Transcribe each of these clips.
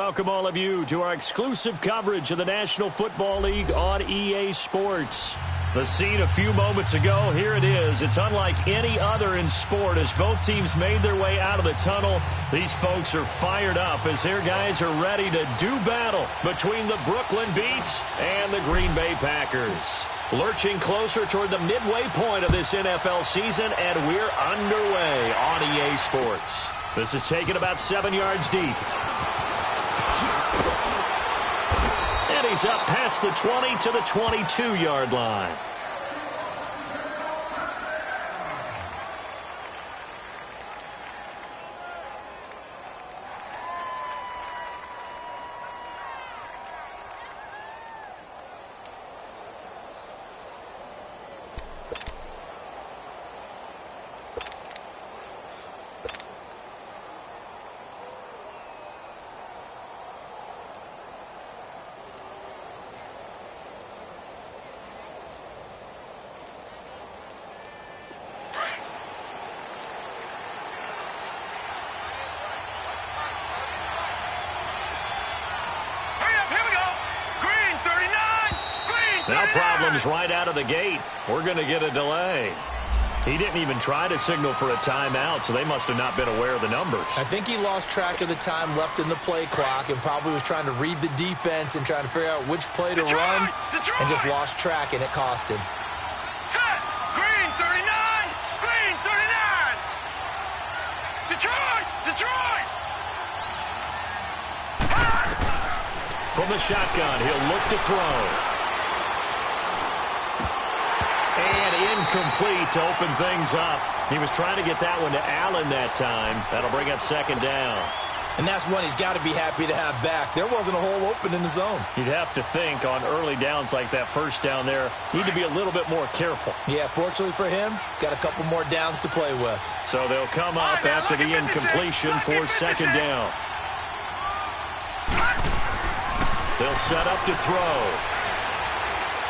welcome all of you to our exclusive coverage of the National Football League on EA Sports. The scene a few moments ago, here it is. It's unlike any other in sport as both teams made their way out of the tunnel. These folks are fired up as their guys are ready to do battle between the Brooklyn Beats and the Green Bay Packers. Lurching closer toward the midway point of this NFL season, and we're underway on EA Sports. This is taken about 7 yards deep. And he's up past the 20 to the 22-yard line. Now problems right out of the gate. We're going to get a delay. He didn't even try to signal for a timeout, so they must have not been aware of the numbers. I think he lost track of the time left in the play clock and probably was trying to read the defense and trying to figure out which play to run and just lost track, and it cost him. Set! Green 39! Green 39! Detroit! Detroit! From the shotgun, he'll look to throw. And incomplete to open things up. He was trying to get that one to Allen that time. That'll bring up second down. And that's one he's got to be happy to have back. There wasn't a hole open in the zone. You'd have to think on early downs like that first down there, need to be a little bit more careful. Yeah, fortunately for him, got a couple more downs to play with. So they'll come up after the incompletion for second down. They'll set up to throw.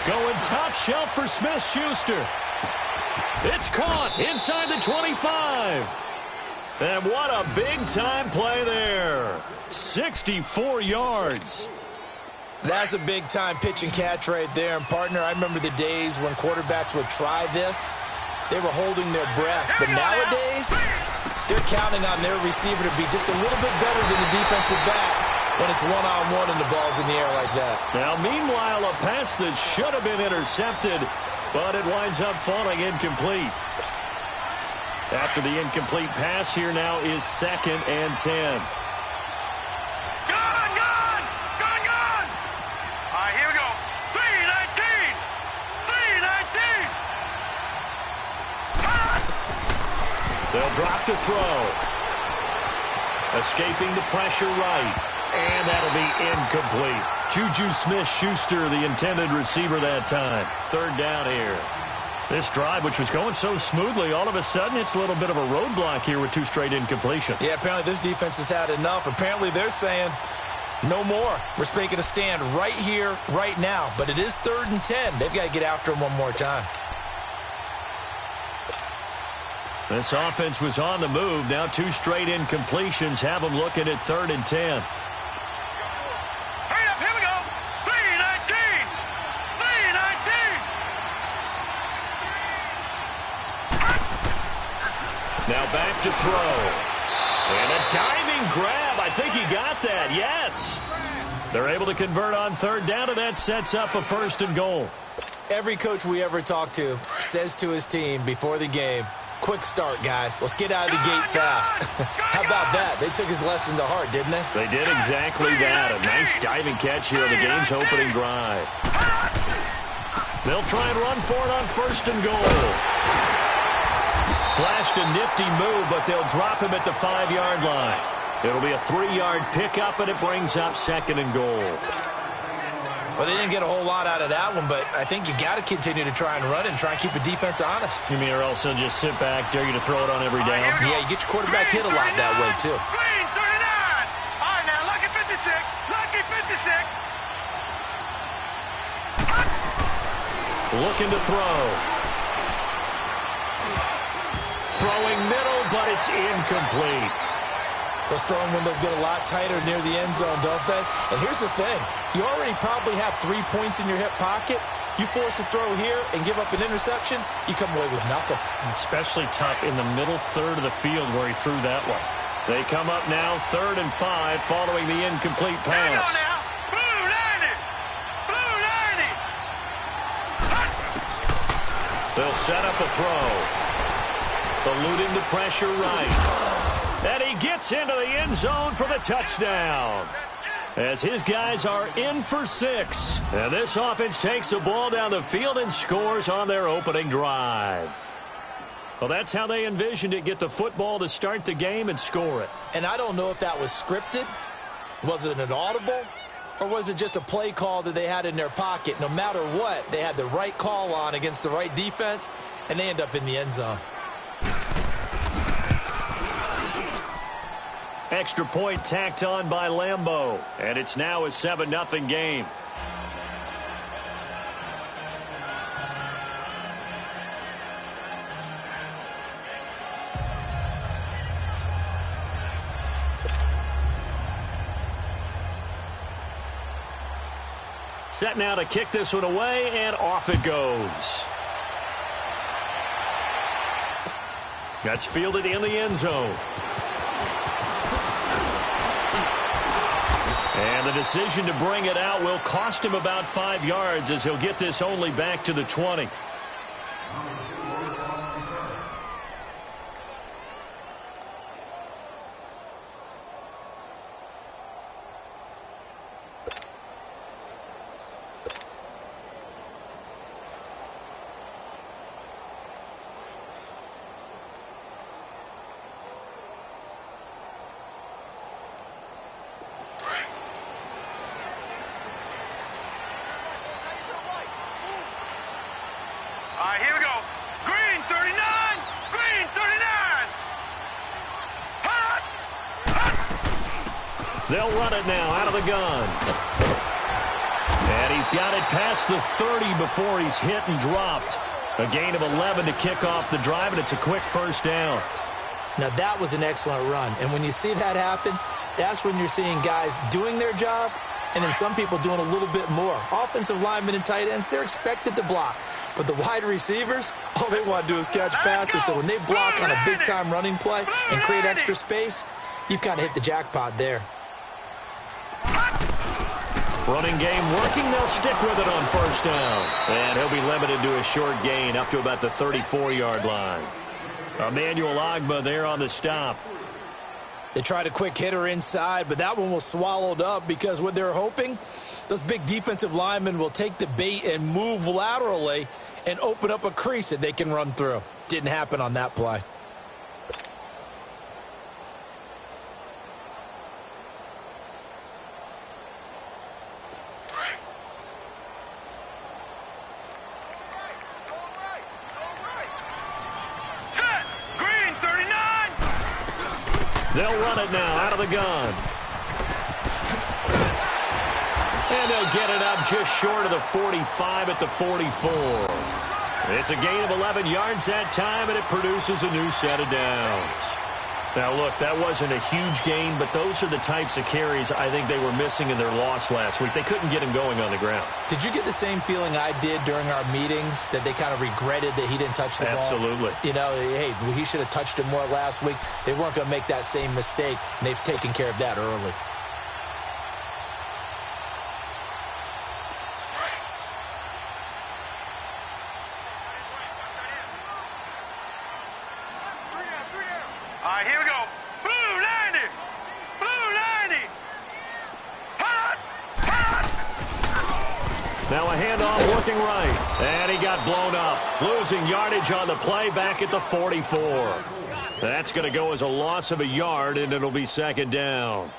Going top shelf for Smith-Schuster. It's caught inside the 25. And what a big-time play there. 64 yards. That's a big-time pitch and catch right there. And, partner, I remember the days when quarterbacks would try this. They were holding their breath. But nowadays, they're counting on their receiver to be just a little bit better than the defensive back when it's one-on-one and the ball's in the air like that. Now, meanwhile, a pass that should have been intercepted, but it winds up falling incomplete. After the incomplete pass, here now is 2nd and 10. Gone! Gone! Gone! Gone! All right, here we go. 3-19! 3-19! They'll drop to throw. Escaping the pressure right. And that'll be incomplete. Juju Smith-Schuster, the intended receiver that time. Third down here. This drive, which was going so smoothly, all of a sudden it's a little bit of a roadblock here with 2 straight incompletions. Yeah, apparently this defense has had enough. Apparently they're saying, no more. We're making a stand right here, right now. But it is 3rd and 10. They've got to get after him one more time. This offense was on the move. Now 2 straight incompletions have them looking at 3rd and 10. Now back to throw. And a diving grab. I think he got that. Yes. They're able to convert on 3rd down, and that sets up a 1st and goal. Every coach we ever talk to says to his team before the game, quick start, guys. Let's get out of the gate fast. How about that? They took his lesson to heart, didn't they? They did exactly that. A nice diving catch here on the game's opening drive. They'll try and run for it on 1st and goal. Flashed a nifty move, but they'll drop him at the 5-yard line. It'll be a 3-yard pickup, and it brings up 2nd and goal. Well, they didn't get a whole lot out of that one, but I think you got to continue to try and run and try and keep the defense honest. You mean or else they'll just sit back, dare you to throw it on every down? Yeah, you get your quarterback hit a lot that way, too. Green 39! All right, now, lucky 56. Lucky 56. Looking to throw. Throwing middle, but it's incomplete. Those throwing windows get a lot tighter near the end zone, don't they? And here's the thing. You already probably have 3 points in your hip pocket. You force a throw here and give up an interception, you come away with nothing. Especially tough in the middle third of the field where he threw that one. They come up now 3rd and 5 following the incomplete pass. Blue 90! They'll set up a throw. Eluding the pressure right. And he gets into the end zone for the touchdown. As his guys are in for 6. And this offense takes the ball down the field and scores on their opening drive. Well, that's how they envisioned it. Get the football to start the game and score it. And I don't know if that was scripted. Was it an audible? Or was it just a play call that they had in their pocket? No matter what, they had the right call on against the right defense, and they end up in the end zone. Extra point tacked on by Lambeau. And it's now a 7-0 game. Set now to kick this one away, and off it goes. That's fielded in the end zone. And the decision to bring it out will cost him about 5 yards as he'll get this only back to the 20. All right, here we go. Green 39! Green 39! Hot! Hot! They'll run it now out of the gun. And he's got it past the 30 before he's hit and dropped. A gain of 11 to kick off the drive, and it's a quick first down. Now, that was an excellent run. And when you see that happen, that's when you're seeing guys doing their job and then some people doing a little bit more. Offensive linemen and tight ends, they're expected to block. But the wide receivers, all they want to do is catch passes. So when they block on a big-time running play and create extra space, you've kind of hit the jackpot there. Running game working. They'll stick with it on first down. And he'll be limited to a short gain up to about the 34-yard line. Emmanuel Ogbah there on the stop. They tried a quick hitter inside, but that one was swallowed up because what they're hoping, those big defensive linemen will take the bait and move laterally and open up a crease that they can run through. Didn't happen on that play. Set! Green 39! They'll run it now out of the gun. And they'll get it up just short of the 45 at the 44. It's a gain of 11 yards that time, and it produces a new set of downs. Now, look, that wasn't a huge gain, but those are the types of carries I think they were missing in their loss last week. They couldn't get him going on the ground. Did you get the same feeling I did during our meetings, that they kind of regretted that he didn't touch the ball? Absolutely. You know, hey, he should have touched it more last week. They weren't going to make that same mistake, and they've taken care of that early. All right, here we go. Blue 90! Blue 90! Hot! Hot! Now a handoff working right. And he got blown up. Losing yardage on the play back at the 44. That's going to go as a loss of a yard, and it'll be second down.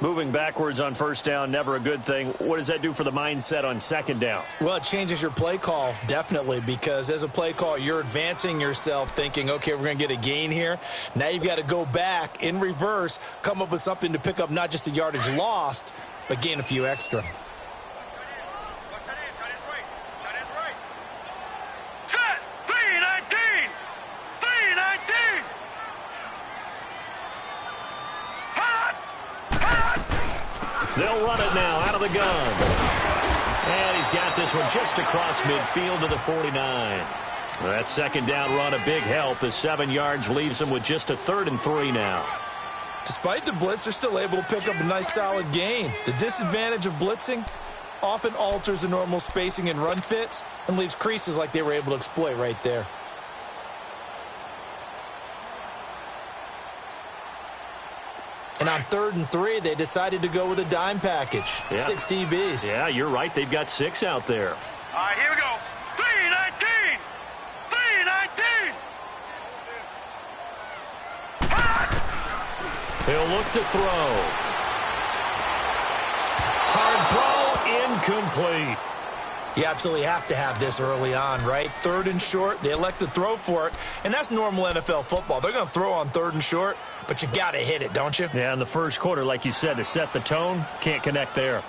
Moving backwards on first down, never a good thing. What does that do for the mindset on second down? Well, it changes your play call, definitely, because as a play call, you're advancing yourself thinking, okay, we're going to get a gain here. Now you've got to go back in reverse, come up with something to pick up not just the yardage lost, but gain a few extra. Set! 319! 319! They'll run it now out of the gun. And he's got this one just across midfield to the 49. That second down run a big help as 7 yards leaves them with just a 3rd and 3 now. Despite the blitz, they're still able to pick up a nice solid gain. The disadvantage of blitzing often alters the normal spacing and run fits and leaves creases like they were able to exploit right there. And on 3rd and 3, they decided to go with a dime package. Yeah. 6 DBs. Yeah, you're right. They've got 6 out there. All right, here we go. 3-19. 3-19. He'll look to throw. Hard throw, incomplete. You absolutely have to have this early on, right? 3rd and short, they elect to throw for it, and that's normal NFL football. They're going to throw on 3rd and short, but you got to hit it, don't you? Yeah, in the first quarter, like you said, to set the tone, can't connect there.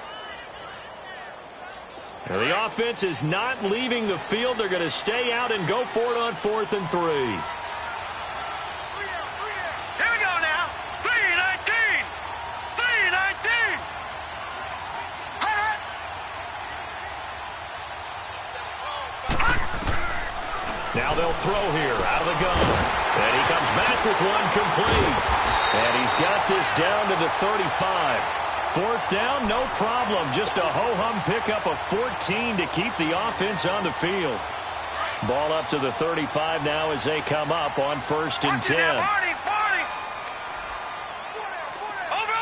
Now, the offense is not leaving the field. They're going to stay out and go for it on 4th and 3. Here we go now. 3-19. 3-19. Now they'll throw here out of the gun. And he comes back with one complete. And he's got this down to the 35. 4th down, no problem. Just a ho-hum pickup of 14 to keep the offense on the field. Ball up to the 35 now as they come up on 1st and 10. Barney. Over.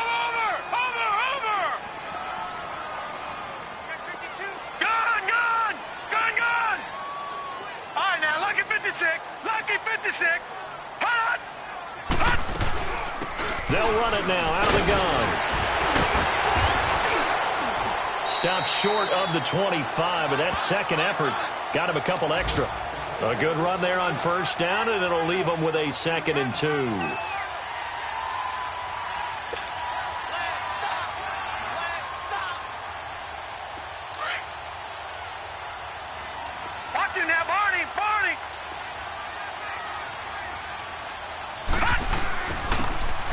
Gun. All right, now, lucky 56. Hot. They'll run it now out of the gun. Stopped short of the 25, but that second effort got him a couple extra. A good run there on 1st down, and it'll leave him with a 2nd and 2. Watch him now, Barney.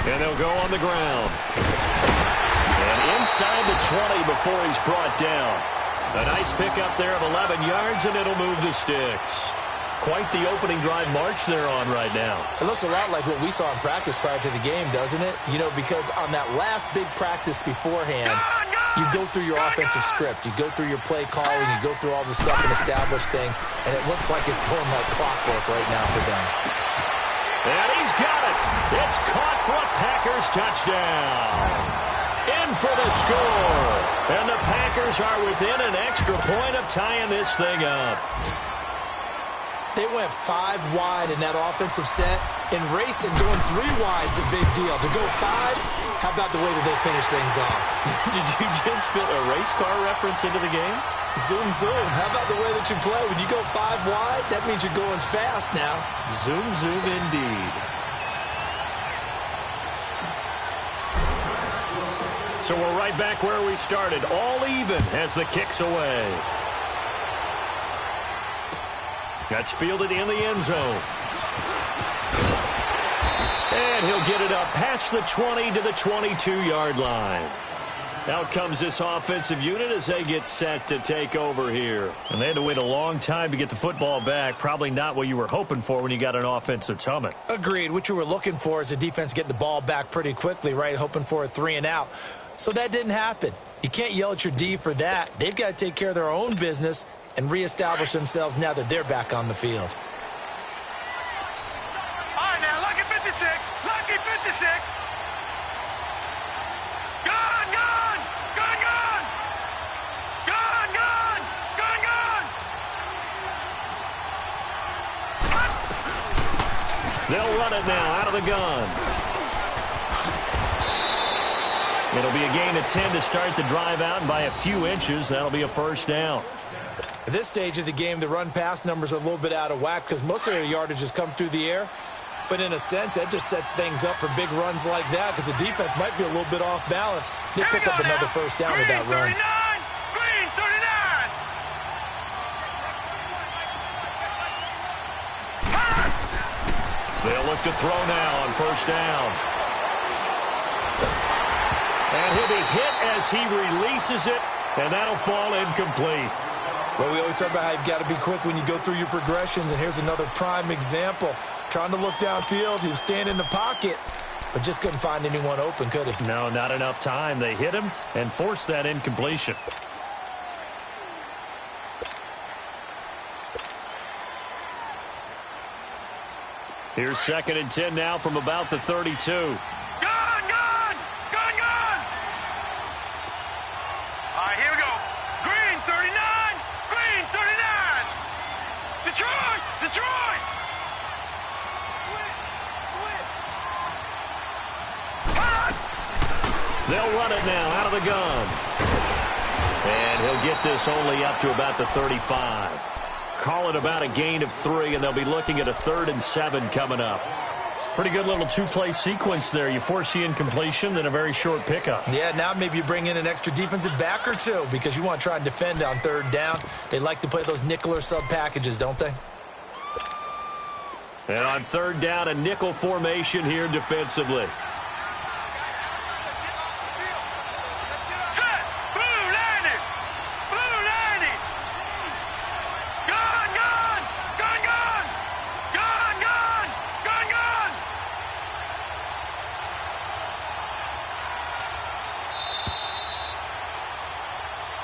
And they'll go on the ground. And inside the 20 before he's brought down. A nice pickup there of 11 yards, and it'll move the sticks. Quite the opening drive march they're on right now. It looks a lot like what we saw in practice prior to the game, doesn't it? You know, because on that last big practice beforehand, you go through your offensive script. You go through your play calling. You go through all the stuff and establish things. And it looks like it's going like clockwork right now for them. And he's got it. It's caught for a Packers touchdown. In for the score. And the Packers are within an extra point of tying this thing up. They went 5 wide in that offensive set. And racing going 3 wide's a big deal. To go 5, how about the way that they finish things off? Did you just fit a race car reference into the game? Zoom, zoom. How about the way that you play? When you go 5 wide, that means you're going fast now. Zoom, zoom indeed. So we're right back where we started. All even as the kick's away. That's fielded in the end zone. And he'll get it up past the 20 to the 22-yard line. Out comes this offensive unit as they get set to take over here. And they had to wait a long time to get the football back. Probably not what you were hoping for when you got an offense that's humming. Agreed. What you were looking for is the defense getting the ball back pretty quickly, right? Hoping for a 3 and out. So that didn't happen. You can't yell at your D for that. They've got to take care of their own business and reestablish themselves now that they're back on the field. All right, now, lucky 56. Lucky 56. They'll run it now out of the gun. It'll be a gain of 10 to start the drive out, and by a few inches, that'll be a 1st down. At this stage of the game, the run-pass numbers are a little bit out of whack because most of their yardage has come through the air. But in a sense, that just sets things up for big runs like that because the defense might be a little bit off balance. They pick up another 1st down with that run. Green 39. They'll look to throw now on 1st down. And he'll be hit as he releases it, and that'll fall incomplete. Well, we always talk about how you've got to be quick when you go through your progressions, and here's another prime example. Trying to look downfield, he was standing in the pocket, but just couldn't find anyone open, could he? No, not enough time. They hit him and forced that incompletion. Here's 2nd and 10 now from about the 32. Gun! All right, here we go. Green 39. Green 39. Detroit. They'll run it now out of the gun. And he'll get this only up to about the 35. Call it about a gain of 3, and they'll be looking at a 3rd and 7 coming up. Pretty good little two-play sequence there. You force the incompletion, then a very short pickup. Yeah, now maybe you bring in an extra defensive back or two because you want to try and defend on 3rd down. They like to play those nickel or sub packages, don't they? And on 3rd down, a nickel formation here defensively.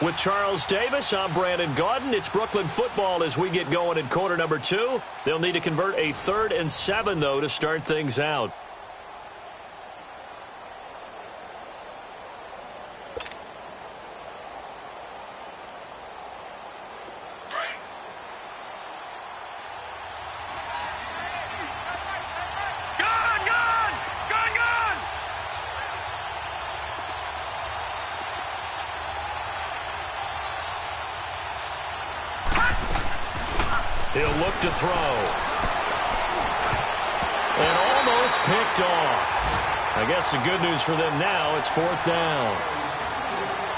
With Charles Davis, I'm Brandon Gaudin. It's Brooklyn football as we get going in quarter number 2. They'll need to convert a 3rd and 7, though, to start things out. He'll look to throw. And almost picked off. I guess the good news for them now, it's 4th down.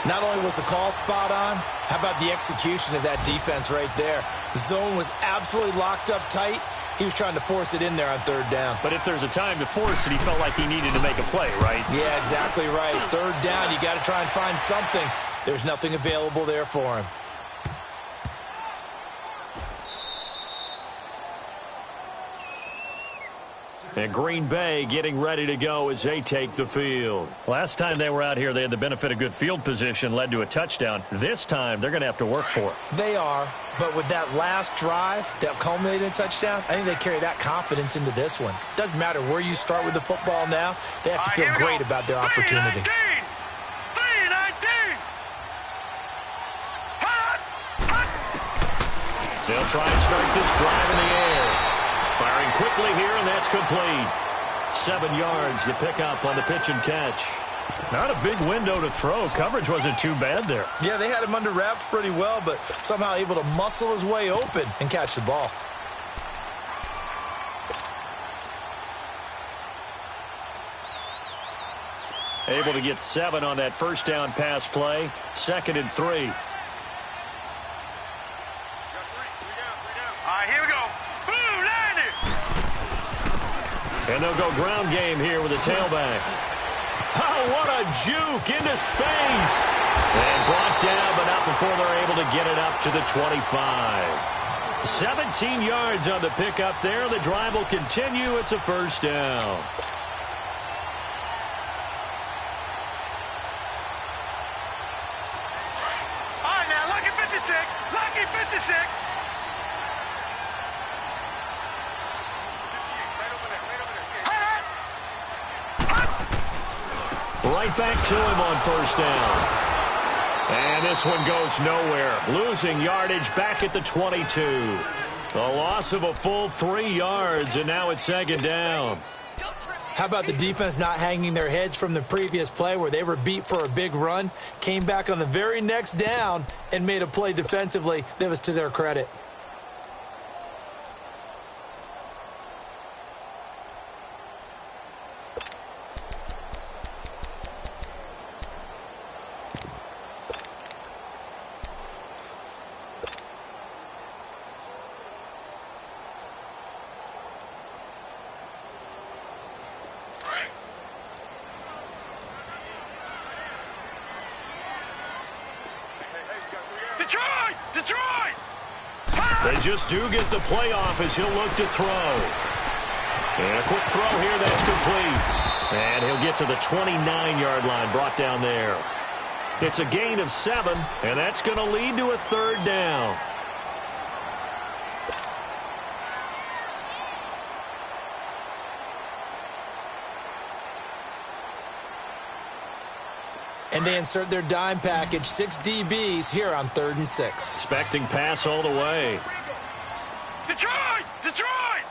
Not only was the call spot on, how about the execution of that defense right there? The zone was absolutely locked up tight. He was trying to force it in there on 3rd down. But if there's a time to force it, he felt like he needed to make a play, right? Yeah, exactly right. 3rd down, you got to try and find something. There's nothing available there for him. And Green Bay getting ready to go as they take the field. Last time they were out here, they had the benefit of good field position, led to a touchdown. This time, they're going to have to work for it. They are, but with that last drive that culminated in a touchdown, I think they carry that confidence into this one. Doesn't matter where you start with the football now, they have to feel great about their opportunity. 3-19. They'll try and start this drive in the air. Firing quickly here, and that's complete. 7 yards, the pickup on the pitch and catch. Not a big window to throw. Coverage wasn't too bad there. Yeah, they had him under wraps pretty well, but somehow able to muscle his way open and catch the ball. Able to get 7 on that 1st down pass play. 2nd and 3. All right, here we go. And they'll go ground game here with a tailback. Oh, what a juke into space. And brought down, but not before they're able to get it up to the 25. 17 yards on the pickup there. The drive will continue. It's a 1st down. All right, now, lucky 56. Lucky 56. Right back to him on 1st down. And this one goes nowhere. Losing yardage back at the 22. A loss of a full 3 yards, and now it's 2nd down. How about the defense not hanging their heads from the previous play where they were beat for a big run, came back on the very next down and made a play defensively that was to their credit. Detroit! Detroit! They just do get the playoff as he'll look to throw. And a quick throw here that's complete. And he'll get to the 29-yard line, brought down there. It's a gain of 7, and that's going to lead to a third down. And they insert their dime package, 6 DBs here on 3rd and 6. Expecting pass all the way. Detroit! Detroit!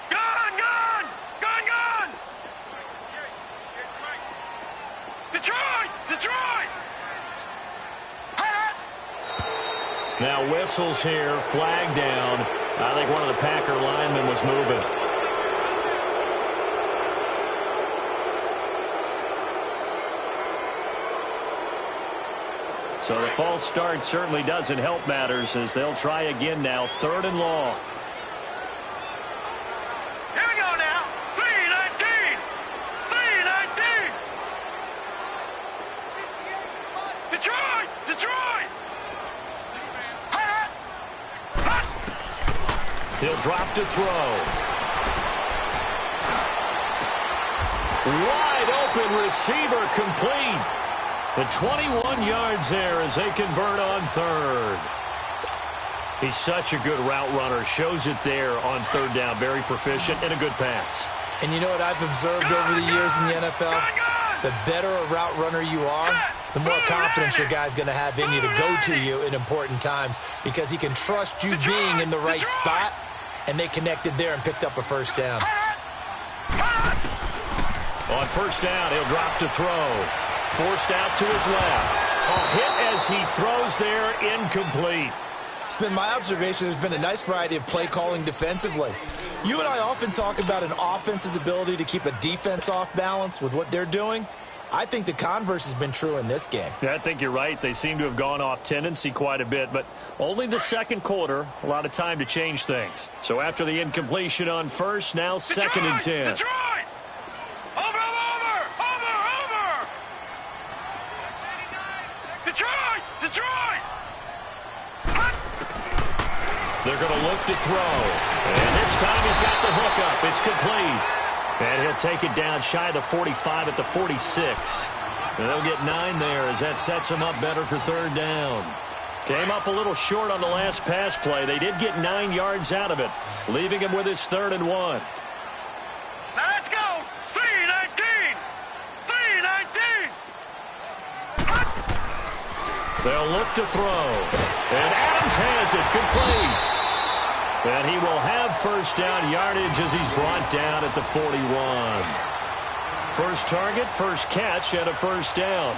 Gun! Gun! Gun! Gun! Detroit! Detroit! Now whistles here, flag down. I think one of the Packer linemen was moving. So the false start certainly doesn't help matters as they'll try again now, 3rd and long. Here we go now. 3-19. 3-19. Detroit! Detroit! He'll drop to throw. Wide open receiver complete. The 21 yards there as they convert on 3rd. He's such a good route runner. Shows it there on 3rd down. Very proficient and a good pass. And you know what I've observed over the years in the NFL? The better a route runner you are, the more confidence your guy's going to have in you to go to you in important times because he can trust you being in the right spot, and they connected there and picked up a first down. On 1st down, he'll drop to throw. Forced out to his left. A hit as he throws there, incomplete. It's been my observation there's been a nice variety of play calling defensively. You and I often talk about an offense's ability to keep a defense off balance with what they're doing. I think the converse has been true in this game. Yeah, I think you're right. They seem to have gone off tendency quite a bit, but only the 2nd quarter, a lot of time to change things. So after the incompletion on 1st, now 2nd and 10. Detroit! Over! Detroit! Detroit! They're going to look to throw. And this time he's got the hook up. It's complete. And he'll take it down shy of the 45 at the 46. And they'll get 9 there as that sets him up better for 3rd down. Came up a little short on the last pass play. They did get 9 yards out of it, leaving him with his 3rd and 1. Now let's go! 3-19! 3-19! They'll look to throw. And Adams has it complete. And he will have 1st down yardage as he's brought down at the 41. First target, first catch, and a 1st down.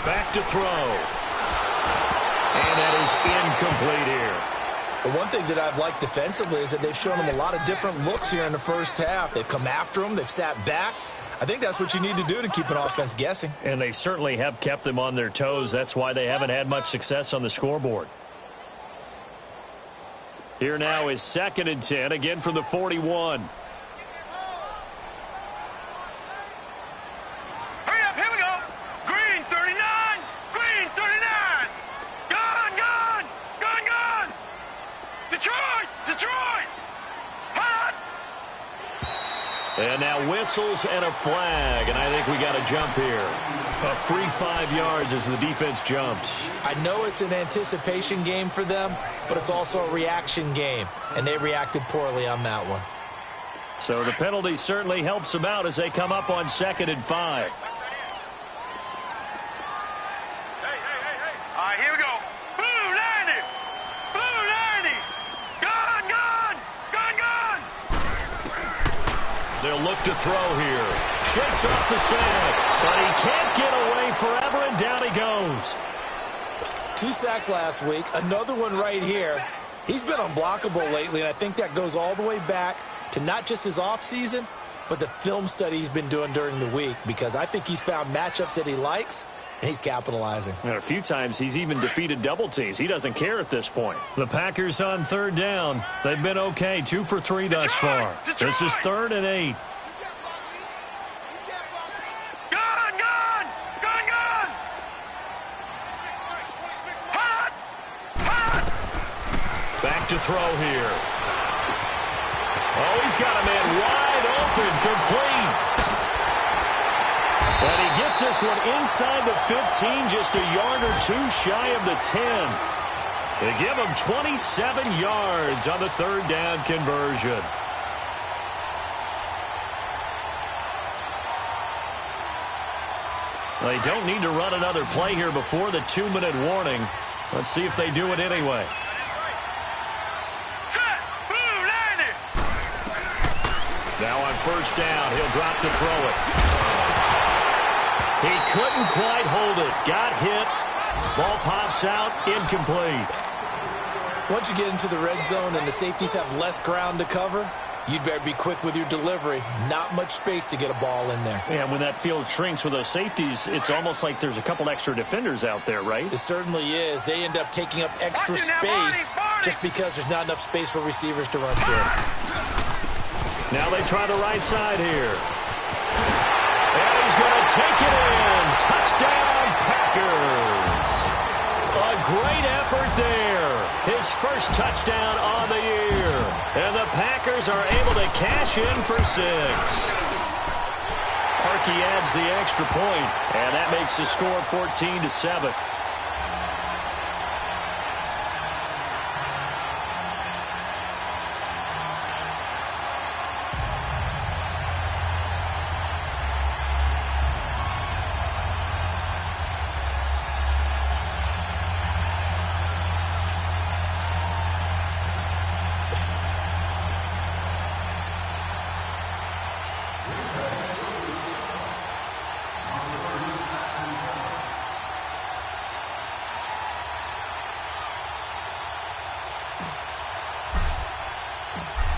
Back to throw. And that is incomplete here. The one thing that I've liked defensively is that they've shown him a lot of different looks here in the 1st half. They've come after him. They've sat back. I think that's what you need to do to keep an offense guessing. And they certainly have kept them on their toes. That's why they haven't had much success on the scoreboard. Here now is 2nd and 10, again from the 41. And now whistles and a flag, and I think we got a jump here. A free 5 yards as the defense jumps. I know it's an anticipation game for them, but it's also a reaction game, and they reacted poorly on that one. So the penalty certainly helps them out as they come up on 2nd and 5. All right, here we go. Blue 90! Blue 90! Gun, gun! Gun, gun! They'll look to throw here. Shakes off the sand, but he can't get away forever, and down he goes. 2 sacks last week, another one right here. He's been unblockable lately, and I think that goes all the way back to not just his offseason, but the film study he's been doing during the week, because I think he's found matchups that he likes, and he's capitalizing. And a few times he's even defeated double teams. He doesn't care at this point. The Packers on 3rd down. They've been okay, 2 for 3 thus far. This is 3rd and 8. Back to throw here. Oh, he's got a man wide open, complete. And he gets this one inside the 15, just a yard or 2 shy of the 10. They give him 27 yards on the 3rd down conversion. They don't need to run another play here before the 2-minute warning. Let's see if they do it anyway. Now on 1st down, he'll drop to throw it. He couldn't quite hold it. Got hit. Ball pops out, incomplete. Once you get into the red zone and the safeties have less ground to cover, you'd better be quick with your delivery. Not much space to get a ball in there. Yeah, when that field shrinks with those safeties, it's almost like there's a couple extra defenders out there, right? It certainly is. They end up taking up extra space just because there's not enough space for receivers to run through. Now they try the right side here. And he's going to take it in. Touchdown, Packers. A great effort there. His first touchdown on the year. And the Packers are able to cash in for 6. Parkey adds the extra point, and that makes the score 14-7.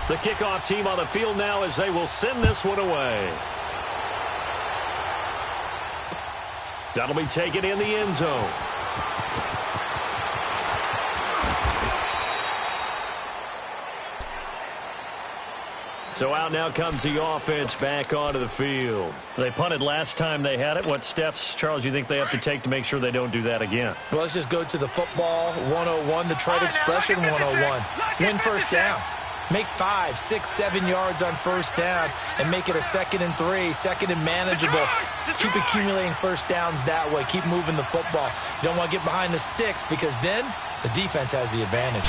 The kickoff team on the field now as they will send this one away. That'll be taken in the end zone. So out now comes the offense back onto the field. They punted last time they had it. What steps, Charles, you think they have to take to make sure they don't do that again? Well, let's just go to the football 101, the trite expression 101. Win 1st down. Make 5, 6, 7 yards on 1st down and make it a 2nd and 3, 2nd and manageable. Keep accumulating 1st downs that way. Keep moving the football. You don't want to get behind the sticks because then the defense has the advantage.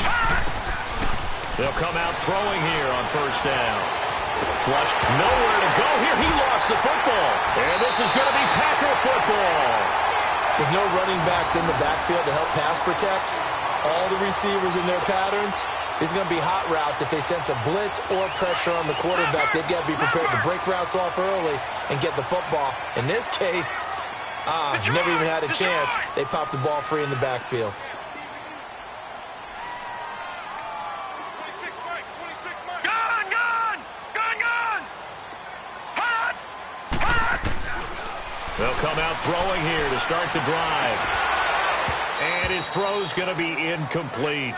They'll come out throwing here on 1st down. Flush, nowhere to go here. He lost the football. And this is going to be Packer football. With no running backs in the backfield to help pass protect, all the receivers in their patterns, it's going to be hot routes. If they sense a blitz or pressure on the quarterback, they've got to be prepared to break routes off early and get the football. In this case, never even had a chance. They popped the ball free in the backfield. They'll come out throwing here to start the drive. And his throw's going to be incomplete.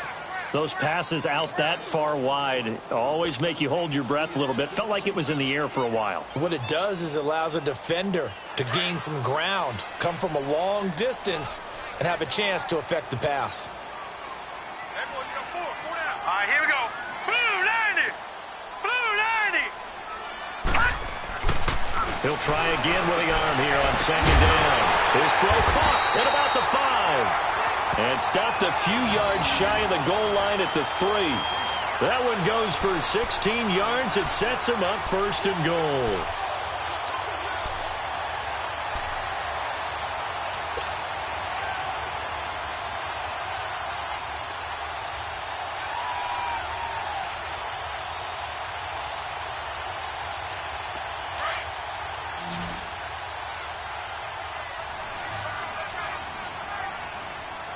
Those passes out that far wide always make you hold your breath a little bit. Felt like it was in the air for a while. What it does is it allows a defender to gain some ground, come from a long distance, and have a chance to affect the pass. All right, here we go. Blue 90. Blue 90. He'll try again with the arm here on 2nd down. His throw caught at about the 5. And stopped a few yards shy of the goal line at the 3. That one goes for 16 yards. It sets him up 1st and goal.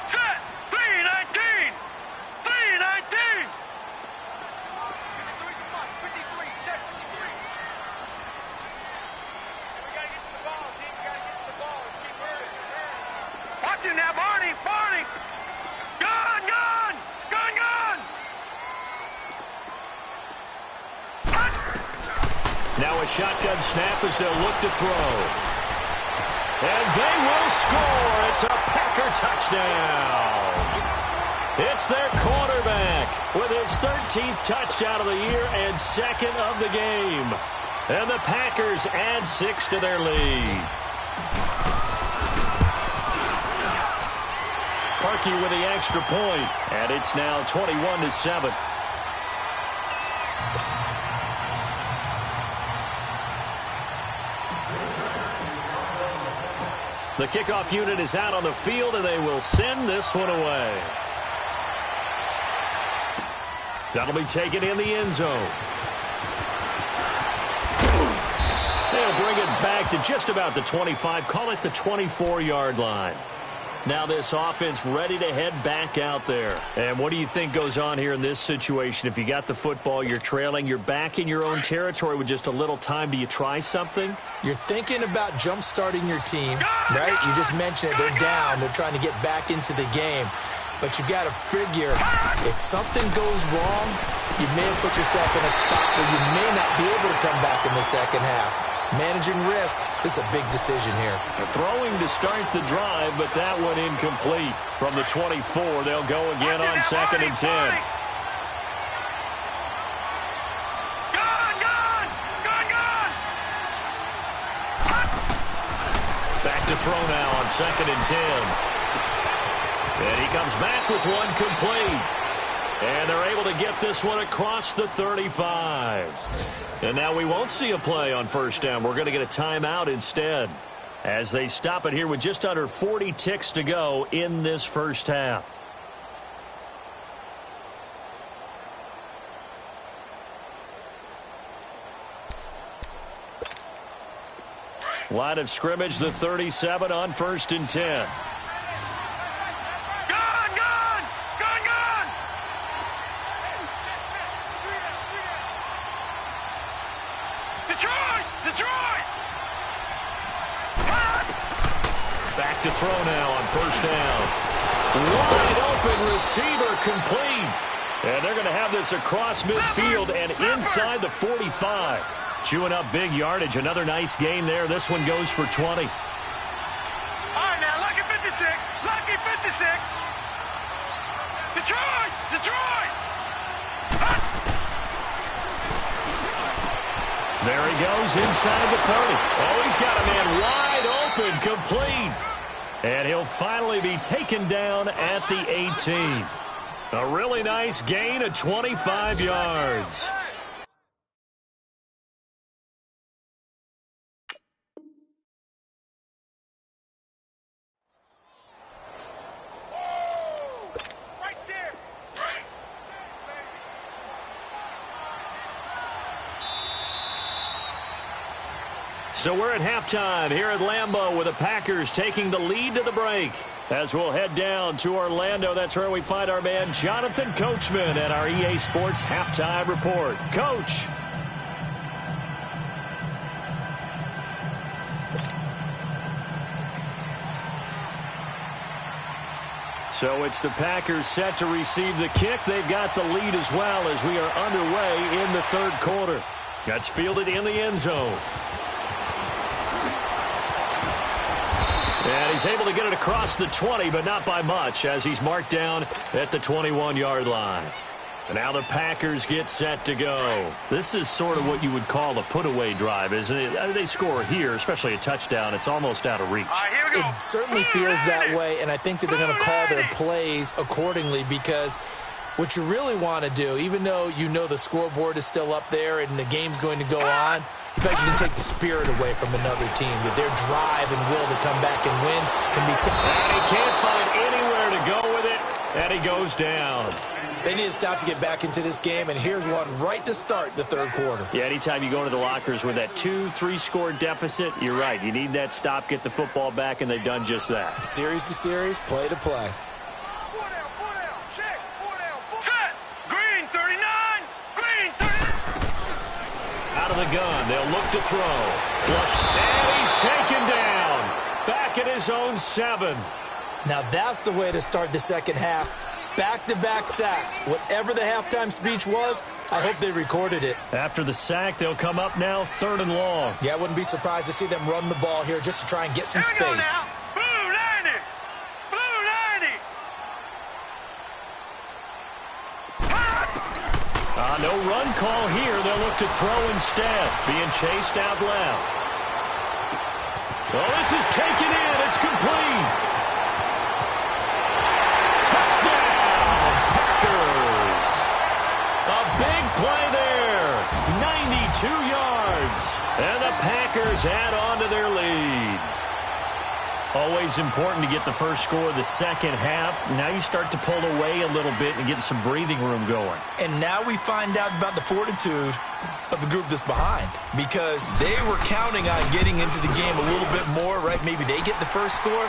Set. Watch it now, Barney. Barney. Gun, gun. Gun, gun. Now a shotgun snap as they'll look to throw. And they will score. It's a Packer touchdown. It's their quarterback with his 13th touchdown of the year and second of the game. And the Packers add 6 to their lead. Parkey with the extra point, and it's now 21-7. The kickoff unit is out on the field, and they will send this one away. That'll be taken in the end zone. They'll bring it back to just about the 25, call it the 24-yard line. Now this offense ready to head back out there. And what do you think goes on here in this situation? If you got the football, you're trailing, you're back in your own territory with just a little time. Do you try something? You're thinking about jump-starting your team, right? You just mentioned it. They're down. They're trying to get back into the game. But you got to figure, if something goes wrong, you may have put yourself in a spot where you may not be able to come back in the second half. Managing risk, this is a big decision here. Throwing to start the drive, but that one incomplete. From the 24, they'll go again on 2nd and 10. Back to throw now on 2nd and 10. And he comes back with one complete. And they're able to get this one across the 35. And now we won't see a play on first down. We're going to get a timeout instead, as they stop it here with just under 40 ticks to go in this first half. Line of scrimmage, the 37 on 1st and 10. Back to throw now on first down. Wide open receiver complete. And they're going to have this across midfield and inside the 45. Chewing up big yardage. Another nice gain there. This one goes for 20. All right, now, lucky 56. Lucky 56. Detroit! Detroit! There he goes inside the 30. Oh, he's got a man wide open, complete. And he'll finally be taken down at the 18. A really nice gain of 25 yards. So we're at halftime here at Lambeau with the Packers taking the lead to the break. As we'll head down to Orlando, that's where we find our man Jonathan Coachman at our EA Sports Halftime Report. Coach. So it's the Packers set to receive the kick. They've got the lead as well as we are underway in the third quarter. That's fielded in the end zone. And he's able to get it across the 20, but not by much, as he's marked down at the 21-yard line. And now the Packers get set to go. This is sort of what you would call a put-away drive, isn't it? They score here, especially a touchdown. It's almost out of reach. Here we go. It certainly feels that way, and I think that they're going to call their plays accordingly, because what you really want to do, even though you know the scoreboard is still up there and the game's going to go on, in fact, you can take the spirit away from another team, that their drive and will to come back and win can be taken. And he can't find anywhere to go with it, and he goes down. They need to stop to get back into this game, and here's one right to start the third quarter. Yeah, anytime you go into the lockers with that 2-3 score deficit, you're right. You need that stop, get the football back, and they've done just that. Series to series, play to play. Check. Set. Green 39. Green 39. Out of the gun, they'll look to throw. Flushed, and he's taken down. Back at his own 7. Now that's the way to start the second half. Back-to-back sacks. Whatever the halftime speech was, I hope they recorded it. After the sack, they'll come up now 3rd and long. Yeah, I wouldn't be surprised to see them run the ball here just to try and get some space. Blue 90! Blue 90! No run call here. They'll look to throw instead. Being chased out left. Oh, this is taken in. It's complete. Touchdown, Packers. A big play there. 92 yards. And the Packers add on to their lead. Always important to get the first score of the second half. Now you start to pull away a little bit and get some breathing room going. And now we find out about the fortitude of the group that's behind, because they were counting on getting into the game a little bit more, right? Maybe they get the first score.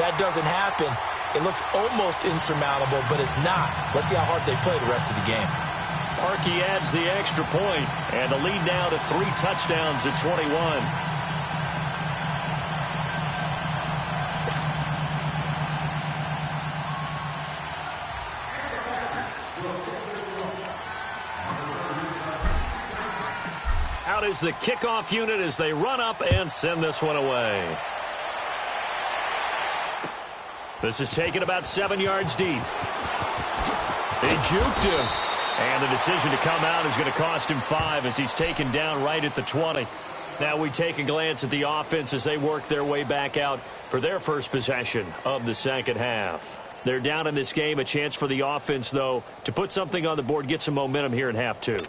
That doesn't happen. It looks almost insurmountable, but it's not. Let's see how hard they play the rest of the game. Parkey adds the extra point, and the lead now to 3 touchdowns at 21. Out is the kickoff unit as they run up and send this one away. This is taken about 7 yards deep. They juked him. And the decision to come out is going to cost him 5 as he's taken down right at the 20. Now we take a glance at the offense as they work their way back out for their first possession of the second half. They're down in this game. A chance for the offense, though, to put something on the board, get some momentum here in half 2.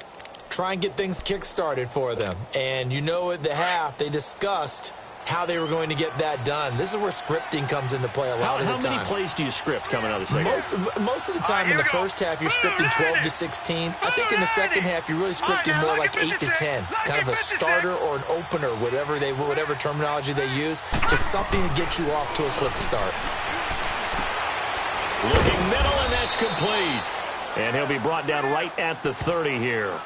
Try and get things kick-started for them. And you know at the half, they discussed how they were going to get that done. This is where scripting comes into play a lot of the time. How many plays do you script coming out of the second half? Most of the time in the first half, you're scripting 12 to 16. I think in the second half, you're really scripting more like 8 to 10. Kind of a starter or an opener, whatever terminology they use. Just something to get you off to a quick start. Looking middle, and that's complete. And he'll be brought down right at the 30 here.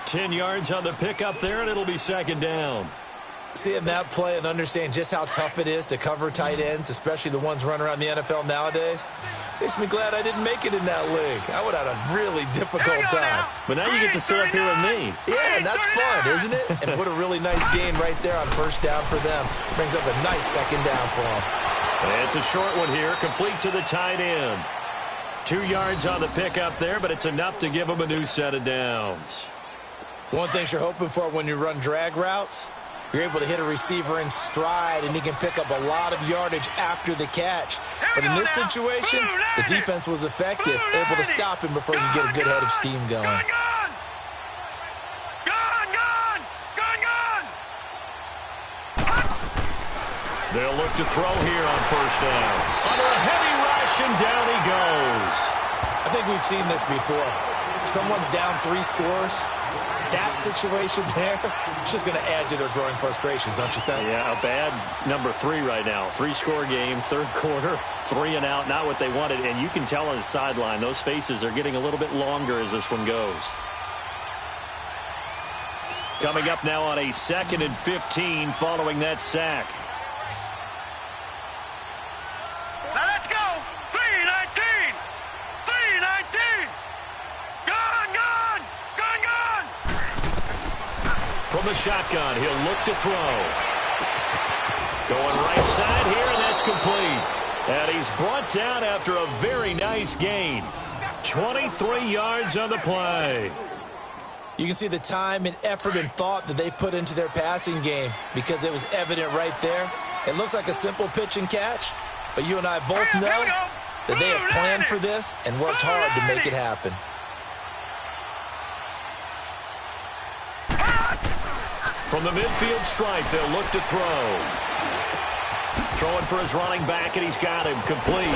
10 yards on the pickup there, and it'll be second down. Seeing that play and understand just how tough it is to cover tight ends, especially the ones running around the NFL nowadays, makes me glad I didn't make it in that league. I would have had a really difficult time. But now you get to sit up here with me. Yeah, and that's fun, isn't it? And what a really nice gain right there on first down for them. Brings up a nice second down for them. It's a short one here, complete to the tight end. 2 yards on the pickup there, but it's enough to give them a new set of downs. One thing you're hoping for when you run drag routes, you're able to hit a receiver in stride, and he can pick up a lot of yardage after the catch. But in this situation, the defense was effective, able to stop him before he could get a good head of steam going. They'll look to throw here on first down. Under a heavy rush, and down he goes. I think we've seen this before. Someone's down 3 scores. That situation there, it's just going to add to their growing frustrations, don't you think? Yeah, a bad number 3 right now. 3-score game, third quarter, 3 and out, not what they wanted. And you can tell on the sideline, those faces are getting a little bit longer as this one goes. Coming up now on a 2nd and 15 following that sack. Now let's go. 3-19. 3-19. Gone. From the shotgun, he'll look to throw. Going right side here, and that's complete. And he's brought down after a very nice gain. 23 yards on the play. You can see the time and effort and thought that they put into their passing game because it was evident right there. It looks like a simple pitch and catch, but you and I both know that they have planned for this and worked hard to make it happen. From the midfield stripe, they'll look to throw. Throwing for his running back, and he's got him complete.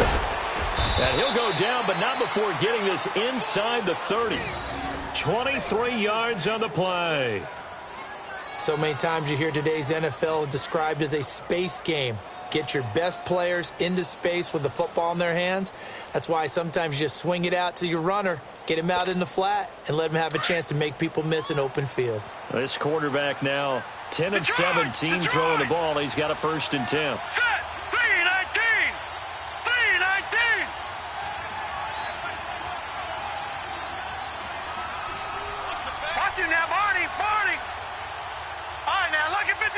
And he'll go down, but not before getting this inside the 30. 23 yards on the play. So many times you hear today's NFL described as a space game. Get your best players into space with the football in their hands. That's why sometimes you just swing it out to your runner, get him out in the flat, and let him have a chance to make people miss an open field. This quarterback now 10 of 17 throwing the ball. He's got a 1st and 10. Set. 3-19.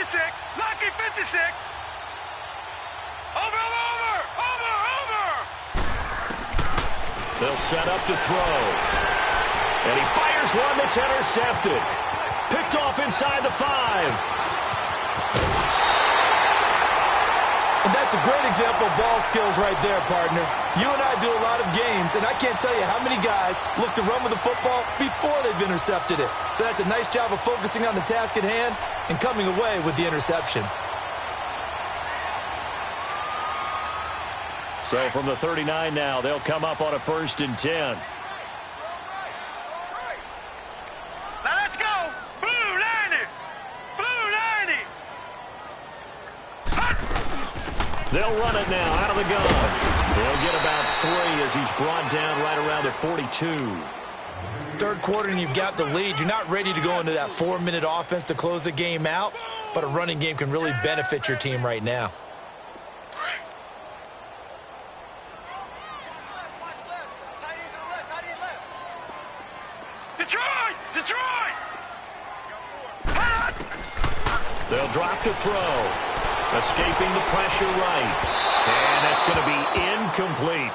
56. Lucky 56. Over. They'll set up to throw. And he fires one that's intercepted. Picked off inside the 5. And that's a great example of ball skills right there, partner. You and I do a lot of games, and I can't tell you how many guys look to run with the football before they've intercepted it. So that's a nice job of focusing on the task at hand and coming away with the interception. So from the 39 now, they'll come up on a 1st and 10. Now let's go. Blue 90. They'll run it now out of the gun. They'll get about 3 as he's brought down right around the 42. Third quarter and you've got the lead. You're not ready to go into that 4-minute offense to close the game out, but a running game can really benefit your team right now. Detroit! They'll drop to throw. Escaping the pressure right. And that's going to be incomplete.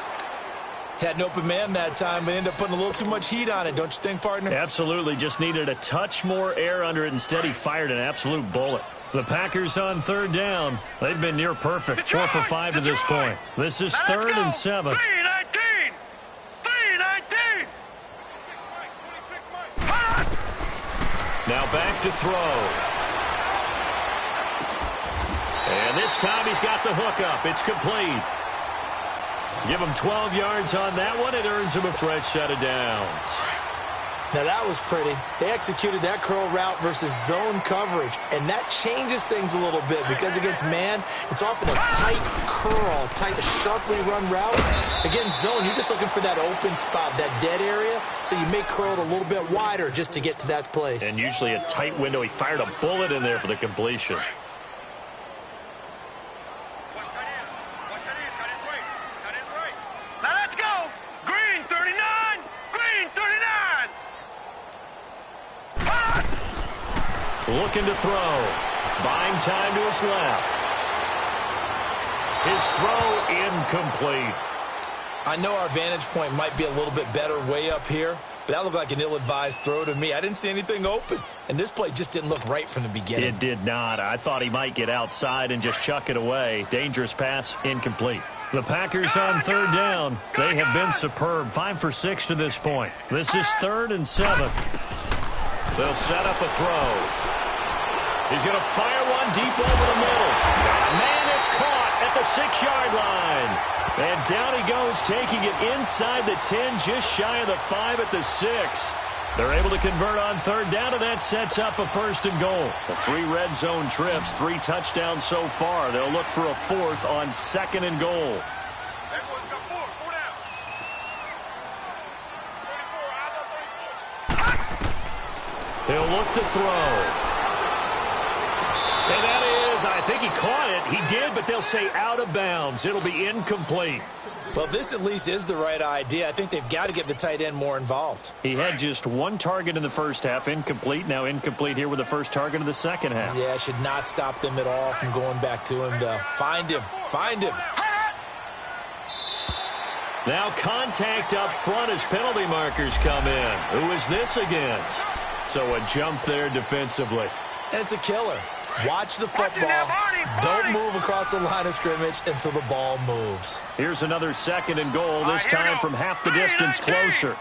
Had an open man that time, but ended up putting a little too much heat on it, don't you think, partner? Absolutely. Just needed a touch more air under it. Instead, he fired an absolute bullet. The Packers on 3rd down. They've been near perfect. Detroit, 4 for 5 to this point. This is 3rd and 7. 3-19. Now back to throw. And this time he's got the hook up. It's complete. Give him 12 yards on that one. It earns him a fresh set of downs. Now that was pretty. They executed that curl route versus zone coverage, and that changes things a little bit because against man, it's often a tight curl, sharply run route. Against zone, you're just looking for that open spot, that dead area, so you may curl it a little bit wider just to get to that place. And usually a tight window. He fired a bullet in there for the completion. Now let's go. Green 39. Looking to throw. Buying time to his left. His throw incomplete. I know our vantage point might be a little bit better way up here, but that looked like an ill-advised throw to me. I didn't see anything open, and this play just didn't look right from the beginning. It did not. I thought he might get outside and just chuck it away. Dangerous pass, incomplete. The Packers on 3rd down. They have been superb. 5 for 6 to this point. This is 3rd and 7. They'll set up a throw. He's going to fire one deep over the middle. Man, it's caught at the 6-yard line. And down he goes, taking it inside the 10, just shy of the 5 at the 6. They're able to convert on 3rd down, and that sets up a 1st and goal. The 3 red zone trips, 3 touchdowns so far. They'll look for a 4th on 2nd and goal. He'll look to throw. And that is, I think he caught it. He did, but they'll say out of bounds. It'll be incomplete. Well, this at least is the right idea. I think they've got to get the tight end more involved. He had just 1 target in the first half, incomplete. Now incomplete here with the first target of the second half. Yeah, should not stop them at all from going back to him to find him. Find him. Now contact up front as penalty markers come in. Who is this against? So a jump there defensively. And it's a killer. Watch the football. Don't move across the line of scrimmage until the ball moves. Here's another 2nd and goal, this time from half the distance closer. 3-19.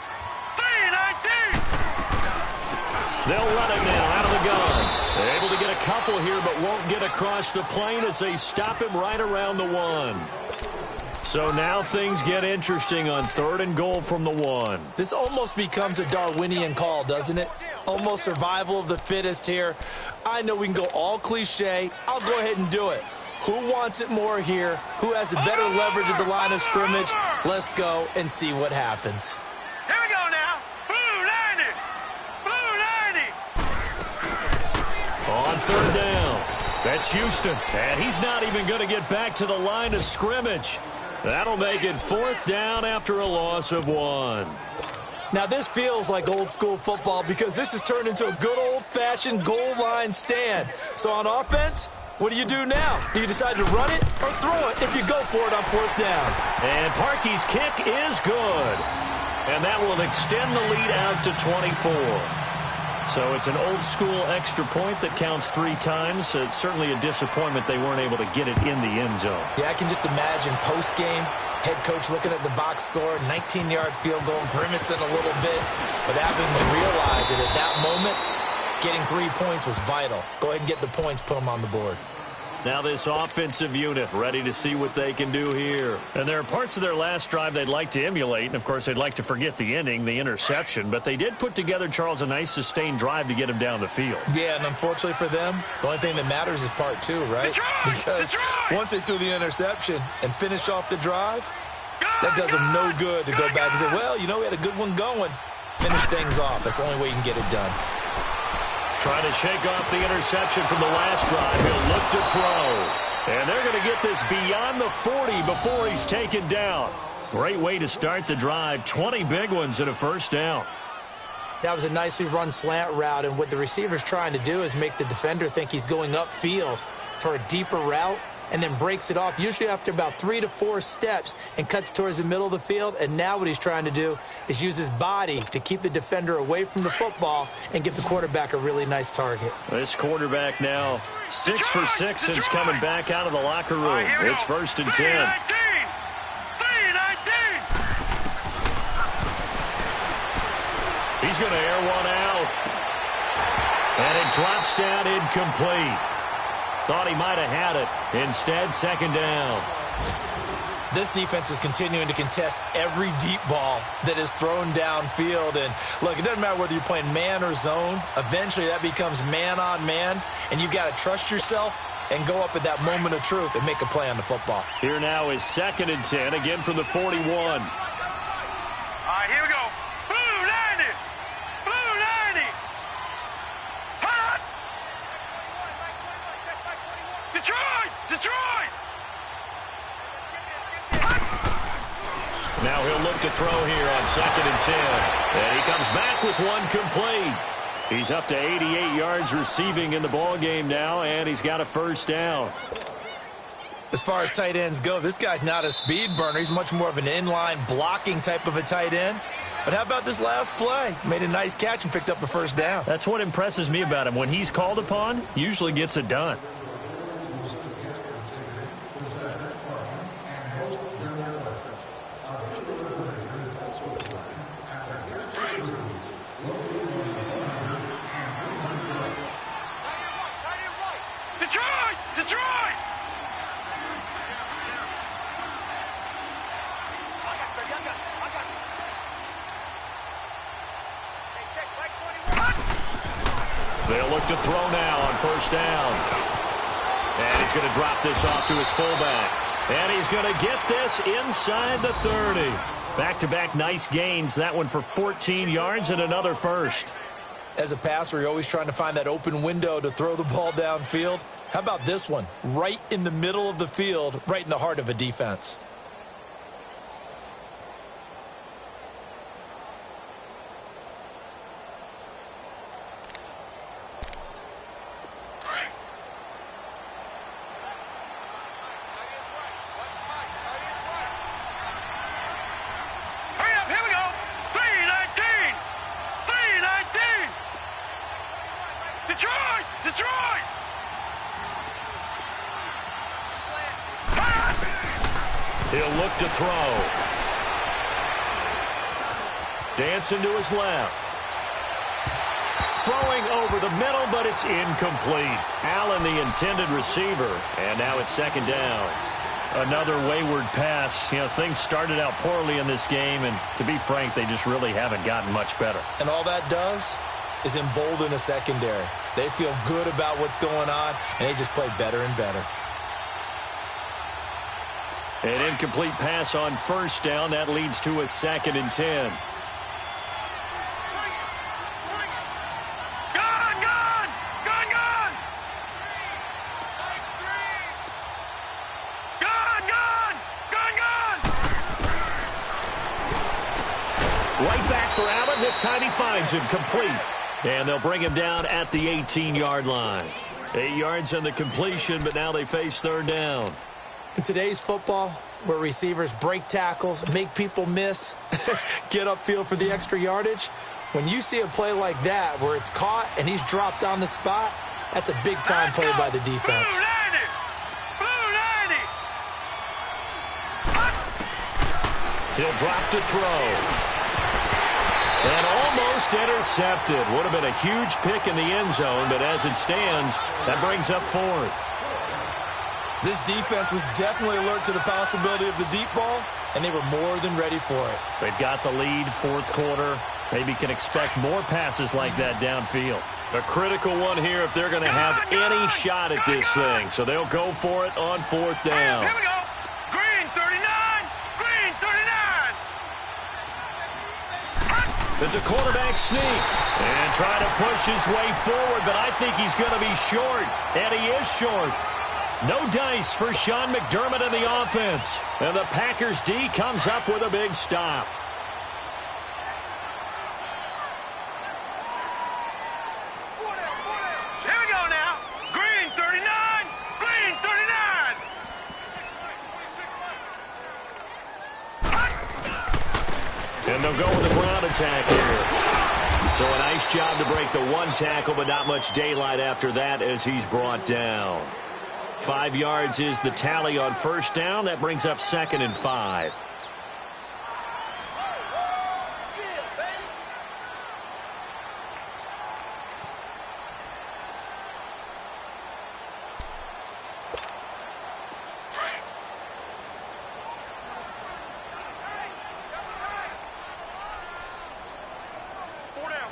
They'll run it now out of the gun. They're able to get a couple here, but won't get across the plane as they stop him right around the 1. So now things get interesting on 3rd and goal from the 1. This almost becomes a Darwinian call, doesn't it? Almost survival of the fittest here. I know we can go all cliche. I'll go ahead and do it. Who wants it more here? Who has a better leverage at the line of scrimmage? Let's go and see what happens. Here we go now. Blue 90. On 3rd down. That's Houston. And he's not even going to get back to the line of scrimmage. That'll make it 4th down after a loss of 1. Now, this feels like old-school football because this has turned into a good old-fashioned goal line stand. So on offense, what do you do now? Do you decide to run it or throw it if you go for it on 4th down? And Parkey's kick is good. And that will extend the lead out to 24. So it's an old-school extra point that counts 3 times. It's certainly a disappointment they weren't able to get it in the end zone. Yeah, I can just imagine post-game, head coach looking at the box score, 19-yard field goal, grimacing a little bit, but having to realize that at that moment, getting 3 points was vital. Go ahead and get the points, put them on the board. Now this offensive unit ready to see what they can do here. And there are parts of their last drive they'd like to emulate. And, of course, they'd like to forget the ending, the interception. But they did put together, Charles, a nice sustained drive to get him down the field. Yeah, and unfortunately for them, the only thing that matters is part 2, right? Because once they threw the interception and finished off the drive, that does them no good to go back and say, well, you know, we had a good one going. Finish things off. That's the only way you can get it done. Trying to shake off the interception from the last drive. He'll look to throw. And they're going to get this beyond the 40 before he's taken down. Great way to start the drive. 20 big ones and a first down. That was a nicely run slant route, and what the receiver's trying to do is make the defender think he's going upfield for a deeper route, and then breaks it off, usually after about 3 to 4 steps, and cuts towards the middle of the field. And now what he's trying to do is use his body to keep the defender away from the football and give the quarterback a really nice target. This quarterback now 6 for 6 since coming back out of the locker room. It's 1st and 10. He's going to air one out. And it drops down incomplete. Thought he might have had it. Instead, 2nd down. This defense is continuing to contest every deep ball that is thrown downfield. And, look, it doesn't matter whether you're playing man or zone. Eventually, that becomes man-on-man, and you've got to trust yourself and go up at that moment of truth and make a play on the football. Here now is 2nd and 10, again from the 41. All right, here we go. Blue 90. Blue 90. Hot. Detroit. Detroit. Now he'll look to throw here on 2nd and 10. And he comes back with one complete. He's up to 88 yards receiving in the ballgame now, and he's got a first down. As far as tight ends go, this guy's not a speed burner. He's much more of an inline blocking type of a tight end. But how about this last play? Made a nice catch and picked up a first down. That's what impresses me about him. When he's called upon, usually gets it done. Detroit. Detroit. They'll look to throw now on 1st down. And he's going to drop this off to his fullback. And he's going to get this inside the 30. Back-to-back nice gains. That one for 14 yards and another first. As a passer, you're always trying to find that open window to throw the ball downfield. How about this one? Right in the middle of the field, right in the heart of a defense. Detroit! Detroit! He'll look to throw. Dancing to his left. Throwing over the middle, but it's incomplete. Allen, the intended receiver. And now it's 2nd down. Another wayward pass. You know, things started out poorly in this game, and to be frank, they just really haven't gotten much better. And all that does is embolden a secondary. They feel good about what's going on, and they just play better and better. An incomplete pass on 1st down. That leads to a 2nd and 10. Gone! Gone! Gone! Gone! Gone! Gone! Gone! Gone! Right back for Allen. This time he finds him complete. And they'll bring him down at the 18-yard line. 8 yards on the completion, but now they face third down. In today's football, where receivers break tackles, make people miss, get upfield for the extra yardage, when you see a play like that where it's caught and he's dropped on the spot, that's a big-time play by the defense. He'll drop to throw. And almost intercepted. Would have been a huge pick in the end zone, but as it stands, that brings up fourth. This defense was definitely alert to the possibility of the deep ball, and they were more than ready for it. They've got the lead, fourth quarter. Maybe can expect more passes like that downfield. A critical one here if they're going to have any shot at this thing. So they'll go for it on fourth down. Here we go. Green 39. Green 39. It's a quarterback sneak. And try to push his way forward, but I think he's going to be short. And he is short. No dice for Sean McDermott in the offense. And the Packers D comes up with a big stop. Here we go now. Green 39. Green 39. And they'll go with a ground attack here. So a nice job to break the one tackle, but not much daylight after that as he's brought down. 5 yards is the tally on first down. That brings up 2nd and 5.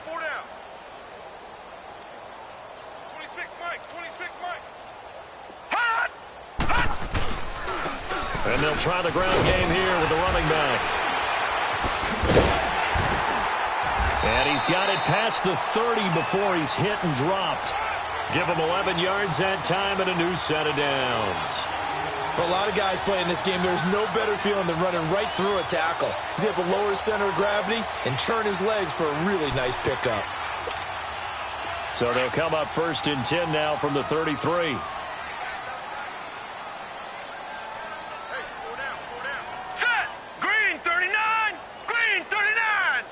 Four down. 26 Mike. Hot! And they'll try the ground game here with the running back. And he's got it past the 30 before he's hit and dropped. Give him 11 yards that time and a new set of downs. For a lot of guys playing this game, there's no better feeling than running right through a tackle. He's able to lower his center of gravity and churn his legs for a really nice pickup. So they'll come up 1st and 10 now from the 33. Set! Green 39! Green 39!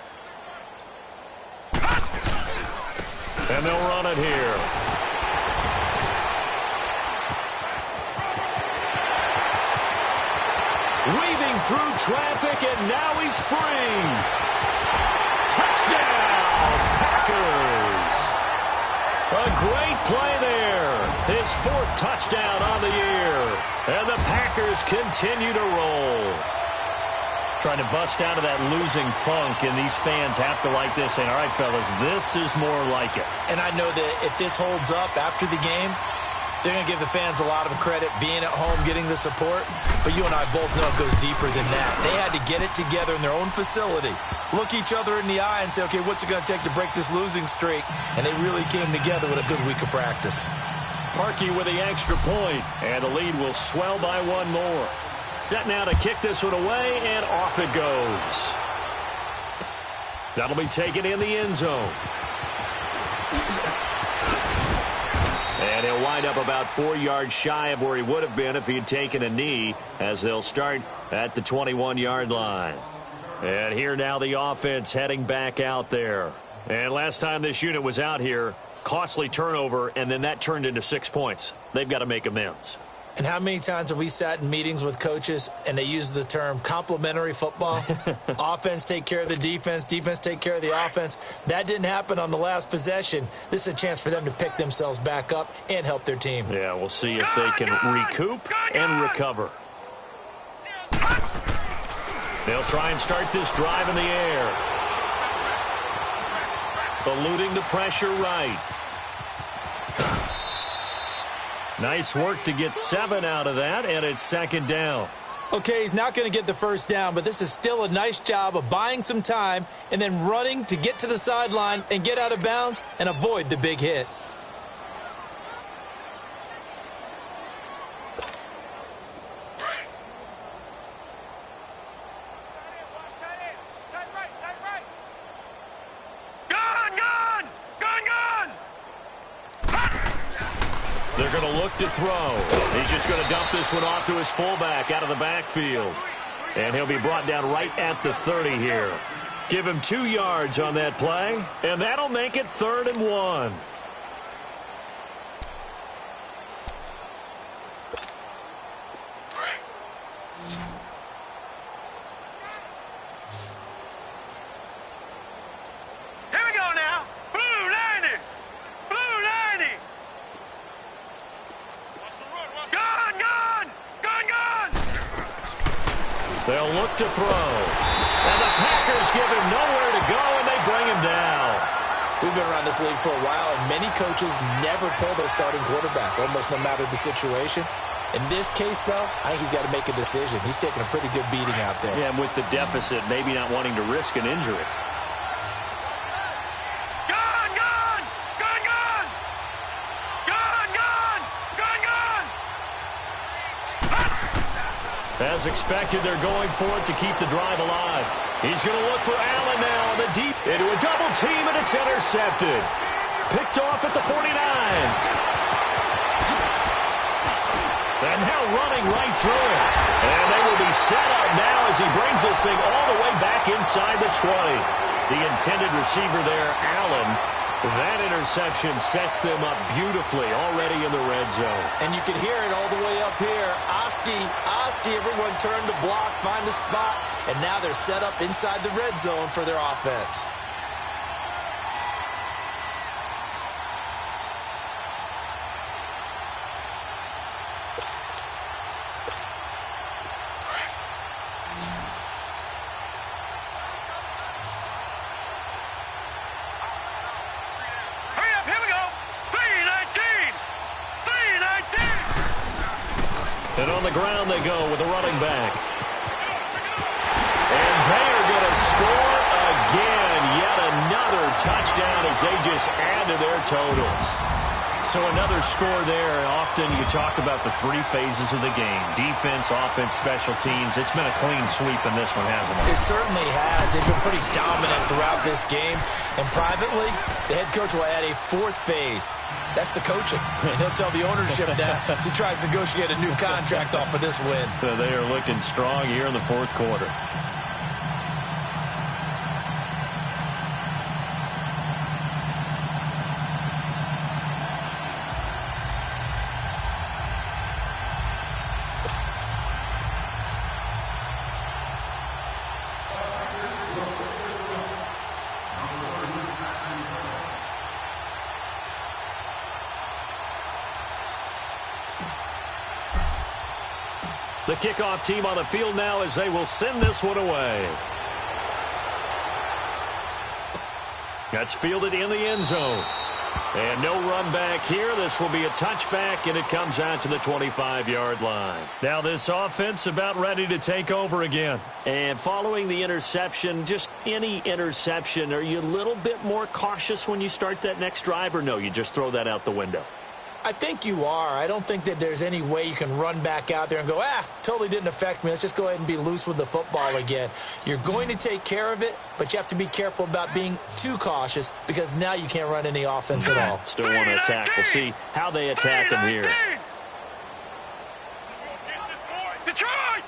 And they'll run it here. Weaving through traffic, and now he's free. Touchdown, Packers. A great play there. His 4th touchdown on the year. And the Packers continue to roll. Trying to bust out of that losing funk, and these fans have to like this, saying, all right, fellas, this is more like it. And I know that if this holds up after the game, they're going to give the fans a lot of credit being at home, getting the support. But you and I both know it goes deeper than that. They had to get it together in their own facility, look each other in the eye and say, okay, what's it going to take to break this losing streak? And they really came together with a good week of practice. Parkey with the extra point, and the lead will swell by one more. Set now to kick this one away, and off it goes. That'll be taken in the end zone. And he'll wind up about 4 yards shy of where he would have been if he had taken a knee, as they'll start at the 21-yard line. And here now the offense heading back out there. And last time this unit was out here, costly turnover, and then that turned into 6 points. They've got to make amends. And how many times have we sat in meetings with coaches and they use the term complementary football? Offense take care of the defense, defense take care of the offense. That didn't happen on the last possession. This is a chance for them to pick themselves back up and help their team. Yeah, we'll see if they can recoup and recover. They'll try and start this drive in the air. Eluding the pressure right. Nice work to get 7 out of that, and it's 2nd down. Okay, he's not going to get the first down, but this is still a nice job of buying some time and then running to get to the sideline and get out of bounds and avoid the big hit. look to throw. He's just going to dump this one off to his fullback out of the backfield. And he'll be brought down right at the 30 here. Give him 2 yards on that play, and that'll make it 3rd and 1. They'll look to throw. And the Packers give him nowhere to go, and they bring him down. We've been around this league for a while, and many coaches never pull their starting quarterback, almost no matter the situation. In this case, though, I think he's got to make a decision. He's taking a pretty good beating out there. Yeah, and with the deficit, maybe not wanting to risk an injury. As expected, they're going for it to keep the drive alive. He's going to look for Allen now on the deep into a double team, and it's intercepted. Picked off at the 49. And now running right through it. And they will be set up now as he brings this thing all the way back inside the 20. The intended receiver there, Allen. That interception sets them up beautifully already in the red zone. And you can hear it all the way up here. Oski, everyone turned to block, find a spot, and now they're set up inside the red zone for their offense. And on the ground they go with the running back. And they are going to score again. Yet another touchdown as they just add to their totals. So another score there. Often you talk about the 3 phases of the game. Defense, offense, special teams. It's been a clean sweep in this one, hasn't it? It certainly has. They've been pretty dominant throughout this game. And privately, the head coach will add a 4th phase. That's the coaching. And he'll tell the ownership that as he tries to negotiate a new contract off of this win. So they are looking strong here in the 4th quarter. The kickoff team on the field now as they will send this one away. That's fielded in the end zone. And no run back here. This will be a touchback, and it comes out to the 25-yard line. Now this offense about ready to take over again. And following the interception, just any interception, are you a little bit more cautious when you start that next drive, or no, you just throw that out the window? I think you are. I don't think that there's any way you can run back out there and go, totally didn't affect me. Let's just go ahead and be loose with the football again. You're going to take care of it, but you have to be careful about being too cautious because now you can't run any offense at all. Still want to attack. We'll see how they attack him here. Detroit!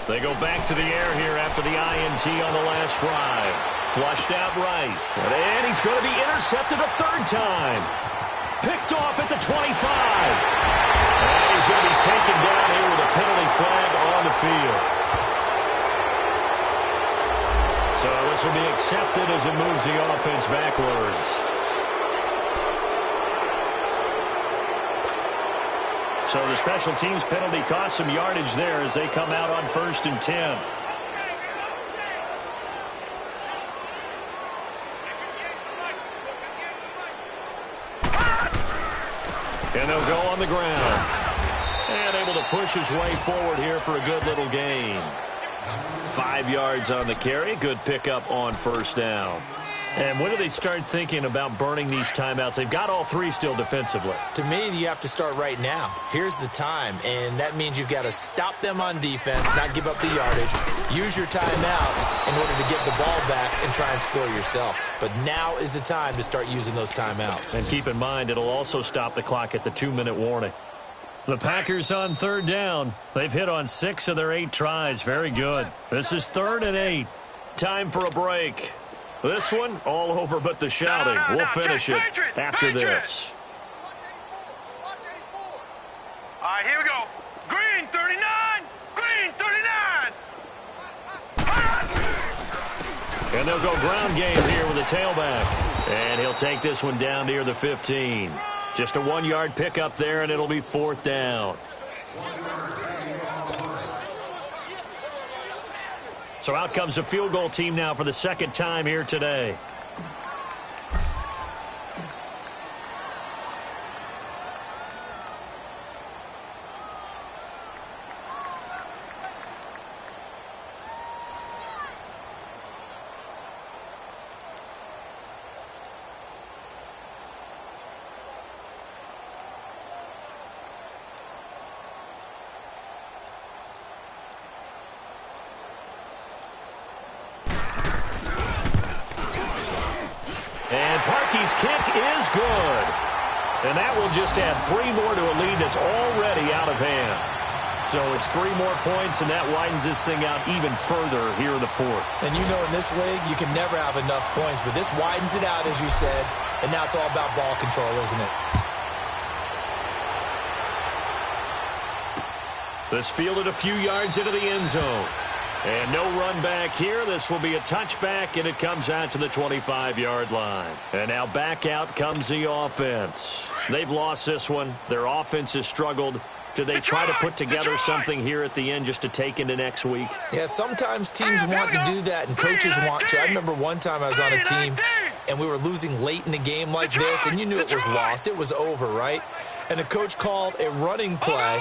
They go back to the air here after the INT on the last drive. Flushed out right. And he's going to be intercepted a 3rd time. Picked off at the 25. And he's going to be taken down here with a penalty flag on the field. So this will be accepted as it moves the offense backwards. So the special teams penalty cost some yardage there as they come out on 1st and 10. And they'll go on the ground. And able to push his way forward here for a good little gain. 5 yards on the carry. Good pickup on 1st down. And when do they start thinking about burning these timeouts? They've got all three still defensively. To me, you have to start right now. Here's the time, and that means you've got to stop them on defense, not give up the yardage, use your timeouts in order to get the ball back and try and score yourself. But now is the time to start using those timeouts. And keep in mind, it'll also stop the clock at the 2-minute warning. The Packers on third down. They've hit on 6 of their 8 tries. Very good. This is 3rd and 8. Time for a break. This one, all over but the shouting. We'll finish it after this. All right, here we go. Green 39. Green 39. And they'll go ground game here with the tailback. And he'll take this one down near the 15. Just a 1-yard pickup there, and it'll be 4th down. So out comes a field goal team now for the second time here today. Parkey's kick is good. And that will just add 3 more to a lead that's already out of hand. So it's 3 more points, and that widens this thing out even further here in the 4th. And you know in this league, you can never have enough points, but this widens it out, as you said, and now it's all about ball control, isn't it? This fielded a few yards into the end zone. And no run back here. This will be a touchback, and it comes out to the 25-yard line. And now back out comes the offense. They've lost this one. Their offense has struggled. Do they try to put together something here at the end just to take into next week? Yeah, sometimes teams want to do that, and coaches want to. I remember one time I was on a team, and we were losing late in the game like this, and you knew it was lost. It was over, right? And the coach called a running play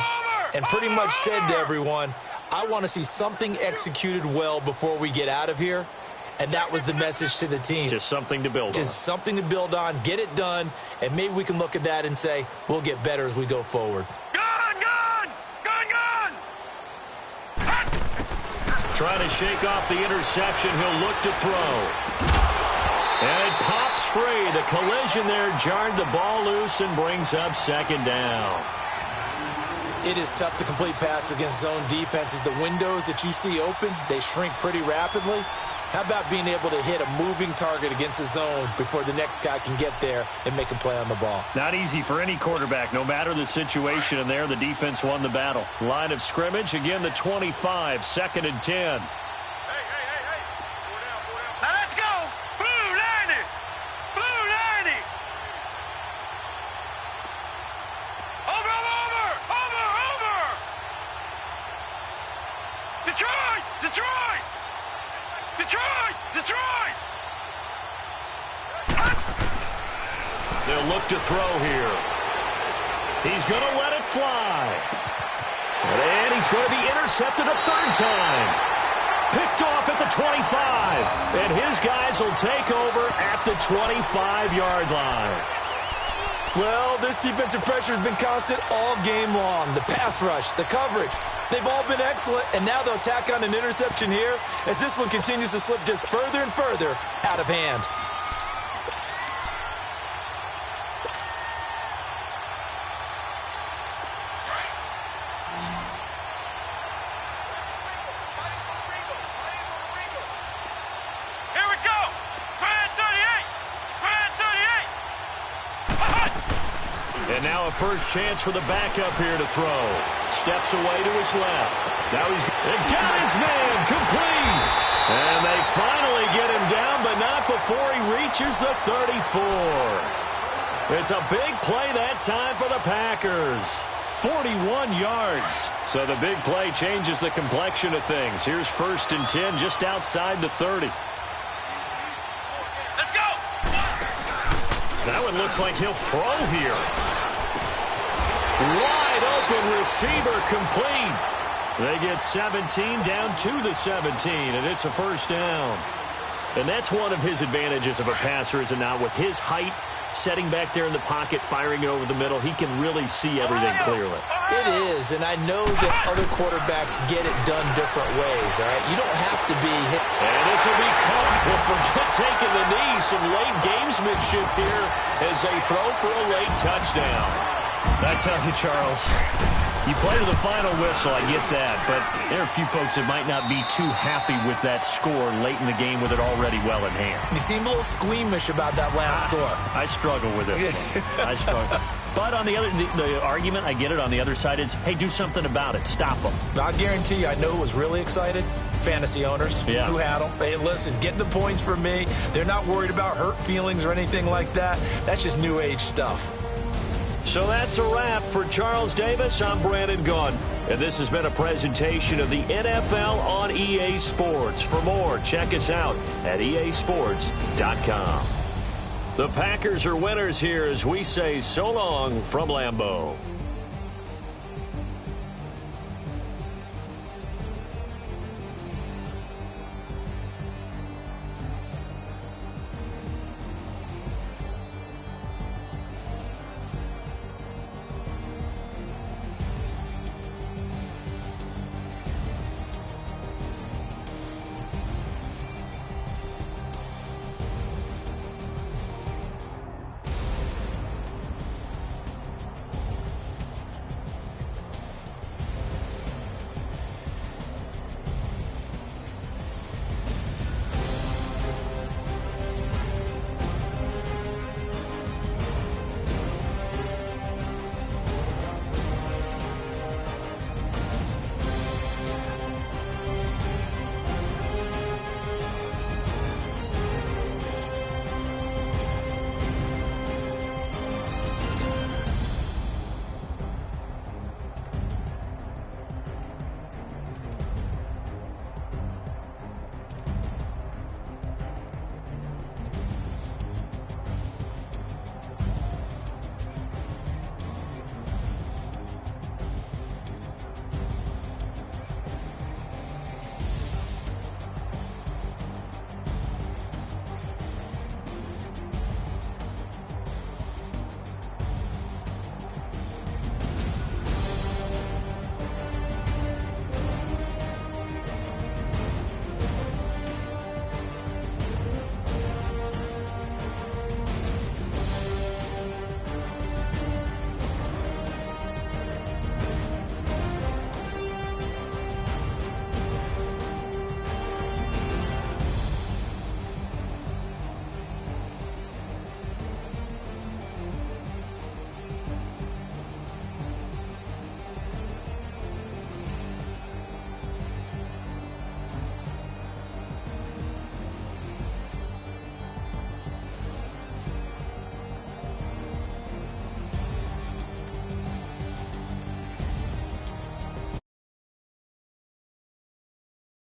and pretty much said to everyone, I want to see something executed well before we get out of here. And that was the message to the team. Just something to build on. Just something to build on, get it done, and maybe we can look at that and say, we'll get better as we go forward. Gun! Trying to shake off the interception. He'll look to throw. And it pops free. The collision there jarred the ball loose and brings up 2nd down. It is tough to complete passes against zone defenses. The windows that you see open, they shrink pretty rapidly. How about being able to hit a moving target against a zone before the next guy can get there and make a play on the ball? Not easy for any quarterback, no matter the situation, and there the defense won the battle. Line of scrimmage, again the 25, 2nd and 10. Now let's go. Blue 90. Blue 90. Over. Detroit. They'll look to throw here. He's going to let it fly. And he's going to be intercepted a 3rd time. Picked off at the 25. And his guys will take over at the 25-yard line. Well, this defensive pressure has been constant all game long. The pass rush, the coverage, they've all been excellent, and now they'll tack on an interception here as this one continues to slip just further and further out of hand. Here we go. Grand 38. And now a first chance for the backup here to throw. Steps away to his left. Now he's got his man complete. And they finally get him down, but not before he reaches the 34. It's a big play that time for the Packers. 41 yards. So the big play changes the complexion of things. Here's 1st and 10 just outside the 30. Let's go. That one looks like he'll throw here. Wide open receiver complete. They get 17 down to the 17, and it's a 1st down. And that's one of his advantages of a passer, is it not? With his height, setting back there in the pocket, firing it over the middle, he can really see everything clearly. It is, and I know that other quarterbacks get it done different ways, all right? You don't have to be hit. And this will be caught. Well, forget taking the knee. Some late gamesmanship here as they throw for a late touchdown. I tell you, Charles, you play to the final whistle, I get that, but there are a few folks that might not be too happy with that score late in the game with it already well in hand. You seem a little squeamish about that last score. I struggle with it. I struggle. But on the other, the argument, I get it, on the other side is, hey, do something about it. Stop them. I guarantee you, I know who was really excited. Fantasy owners who had them. Hey, listen, getting the points for me. They're not worried about hurt feelings or anything like that. That's just new age stuff. So that's a wrap for Charles Davis. I'm Brandon Gunn, and this has been a presentation of the NFL on EA Sports. For more, check us out at easports.com. The Packers are winners here as we say so long from Lambeau.